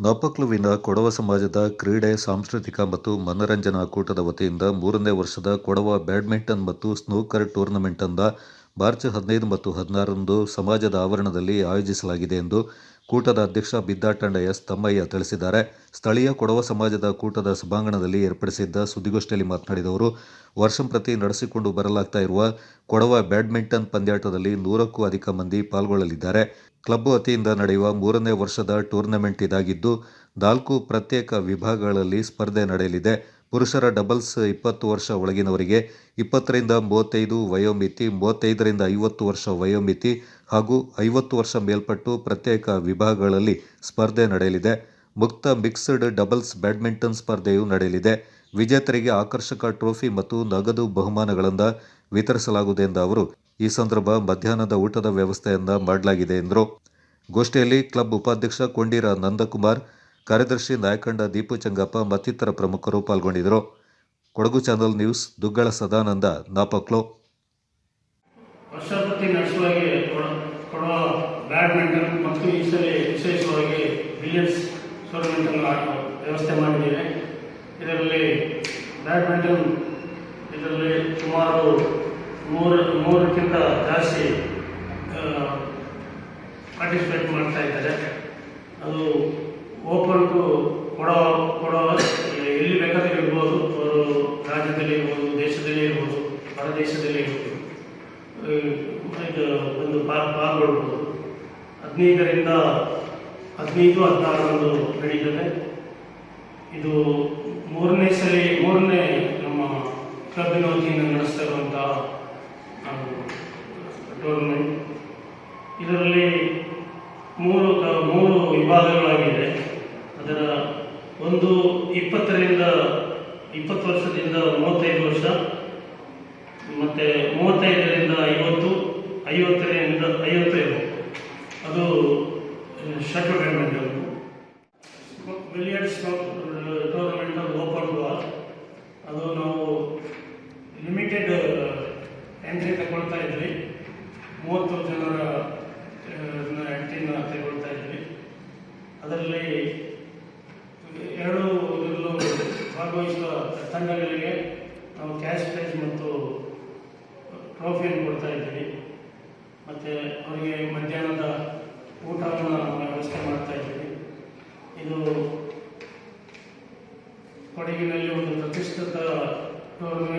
ನಾಪಕ್ಲುವಿನ ಕೊಡವ ಸಮಾಜದ ಕ್ರೀಡೆ, ಸಾಂಸ್ಕೃತಿಕ ಮತ್ತು ಮನರಂಜನಾ ಕೂಟದ ವತಿಯಿಂದ 3ನೇ ವರ್ಷದ ಕೊಡವ ಬ್ಯಾಡ್ಮಿಂಟನ್ ಮತ್ತು ಸ್ನೂಕರ್ ಟೂರ್ನಮೆಂಟ್ ಅನ್ನು ಮಾರ್ಚ್ 15 ಮತ್ತು 16ರಂದು ಸಮಾಜದ ಆವರಣದಲ್ಲಿ ಆಯೋಜಿಸಲಾಗಿದೆ ಎಂದು ಕೂಟದ ಅಧ್ಯಕ್ಷ ಬಿದ್ದಾಟಂಡ ಎಸ್. ತಮ್ಮಯ್ಯ ತಿಳಿಸಿದ್ದಾರೆ. ಸ್ಥಳೀಯ ಕೊಡವ ಸಮಾಜದ ಕೂಟದ ಸಭಾಂಗಣದಲ್ಲಿ ಏರ್ಪಡಿಸಿದ್ದ ಸುದ್ದಿಗೋಷ್ಠಿಯಲ್ಲಿ ಮಾತನಾಡಿದ ಅವರು, ವರ್ಷಂಪ್ರತಿ ನಡೆಸಿಕೊಂಡು ಬರಲಾಗ್ತಾ ಇರುವ ಕೊಡವ ಬ್ಯಾಡ್ಮಿಂಟನ್ ಪಂದ್ಯಾಟದಲ್ಲಿ 100ಕ್ಕೂ ಅಧಿಕ ಮಂದಿ ಪಾಲ್ಗೊಳ್ಳಲಿದ್ದಾರೆ. ಕ್ಲಬ್ ವತಿಯಿಂದ ನಡೆಯುವ 3ನೇ ವರ್ಷದ ಟೂರ್ನಮೆಂಟ್ ಇದಾಗಿದ್ದು 4 ಪ್ರತ್ಯೇಕ ವಿಭಾಗಗಳಲ್ಲಿ ಸ್ಪರ್ಧೆ ನಡೆಯಲಿದೆ. ಪುರುಷರ ಡಬಲ್ಸ್ 20 ವರ್ಷ ಒಳಗಿನವರಿಗೆ 20 ರಿಂದ 35 ವಯೋಮಿತಿ, 35 ರಿಂದ 50 ವರ್ಷ ವಯೋಮಿತಿ ಹಾಗೂ 50 ವರ್ಷ ಮೇಲ್ಪಟ್ಟು ಪ್ರತ್ಯೇಕ ವಿಭಾಗಗಳಲ್ಲಿ ಸ್ಪರ್ಧೆ ನಡೆಯಲಿದೆ. ಮುಕ್ತ ಮಿಕ್ಸ್ಡ್ ಡಬಲ್ಸ್ ಬ್ಯಾಡ್ಮಿಂಟನ್ ಸ್ಪರ್ಧೆಯೂ ನಡೆಯಲಿದೆ. ವಿಜೇತರಿಗೆ ಆಕರ್ಷಕ ಟ್ರೋಫಿ ಮತ್ತು ನಗದು ಬಹುಮಾನಗಳನ್ನು ವಿತರಿಸಲಾಗುವುದು ಎಂದ ಅವರು, ಈ ಸಂದರ್ಭ ಮಧ್ಯಾಹ್ನದ ಊಟದ ವ್ಯವಸ್ಥೆಯನ್ನ ಮಾಡಲಾಗಿದೆ ಎಂದರು. ಗೋಷ್ಠಿಯಲ್ಲಿ ಕ್ಲಬ್ ಉಪಾಧ್ಯಕ್ಷ ಕೊಂಡಿರ ನಂದಕುಮಾರ್, ಕಾರ್ಯದರ್ಶಿ ನಾಯಕಂಡ ದೀಪು ಚಂಗಪ್ಪ ಮತ್ತಿತರ ಪ್ರಮುಖರು ಪಾಲ್ಗೊಂಡಿದ್ದರು. Kodagu channel news, Duggala Sadananda, Napoklu. ವರ್ಷಪತಿ ನಡೆಸುವಾಗಿ ಕೊಡುವ ಬ್ಯಾಡ್ಮಿಂಟನ್ ಮತ್ತು ಈ ಸಲ ವಿಶೇಷವಾಗಿ ಬಿಲಿಯರ್ಡ್ಸ್ ಟೂರ್ನಮೆಂಟ್ ವ್ಯವಸ್ಥೆ ಮಾಡಿದ್ದೇವೆ. ಇದರಲ್ಲಿ ಬ್ಯಾಡ್ಮಿಂಟನ್ ಸುಮಾರು ಮೂರಕ್ಕಿಂತ ಜಾಸ್ತಿ ಪಾರ್ಟಿಸಿಪೇಟ್ ಮಾಡ್ತಾ ಇದ್ದಾರೆ. ಅದು ಓಪನ್ ಟು ಕೊಡವ ಎಲ್ಲಿ ಬೇಕಾದರೂ ಇರ್ಬೋದು, ಅವರು ರಾಜ್ಯದಲ್ಲಿ ಇರ್ಬೋದು, ದೇಶದಲ್ಲಿ ಇರ್ಬೋದು, ಹೊರದೇಶದಲ್ಲಿ ಇರ್ಬೋದು, ಇದು ಒಂದು ಪಾಲ್ಗೊಳ್ಬೋದು. 15 ರಿಂದ 16ರಂದು ನಡೀತದೆ. ಇದು ಮೂರನೇ ನಮ್ಮ ಕ್ಲಬ್ಬಿನ ವತಿಯಿಂದ ನಡೆಸ್ತಾ ಇರುವಂತಹ ಟೂರ್ನಮೆಂಟ್. ಇದರಲ್ಲಿ ಮೂರು ವಿಭಾಗಗಳಾಗಿದೆ. ಅದರ ಒಂದು 20 ವರ್ಷದಿಂದ 35 ವರ್ಷ, ಮತ್ತು 35ರಿಂದ 50, 50ರಿಂದ 55 ಅದು shuttle badminton. Billiards tournament open ball, ಅದು ನಾವು ಲಿಮಿಟೆಡ್ ಎಂಟ್ರಿ ತಗೊಳ್ತಾ ಇದ್ವಿ. 30 ಜನರ ಎಂಟ್ರಿನ ತಗೊಳ್ತಾ ಇದ್ವಿ. ಅದರಲ್ಲಿ 2 ಭಾಗವಹಿಸುವ ತಂಡಗಳಿಗೆ ನಾವು ಕ್ಯಾಶ್ ಪ್ರೈಸ್ ಮತ್ತು ಟ್ರೋಫಿಯನ್ನು ಕೊಡ್ತಾ ಇದ್ದೀವಿ. ಮತ್ತು ಅವರಿಗೆ ಮಧ್ಯಾಹ್ನದ ಊಟವನ್ನು ವ್ಯವಸ್ಥೆ ಮಾಡ್ತಾ ಇದ್ದೀವಿ. ಇದು ಕೊಡಗಿನಲ್ಲಿ ಒಂದು ಪ್ರತಿಷ್ಠಿತ ಟೂರ್ನಮೆಂಟ್.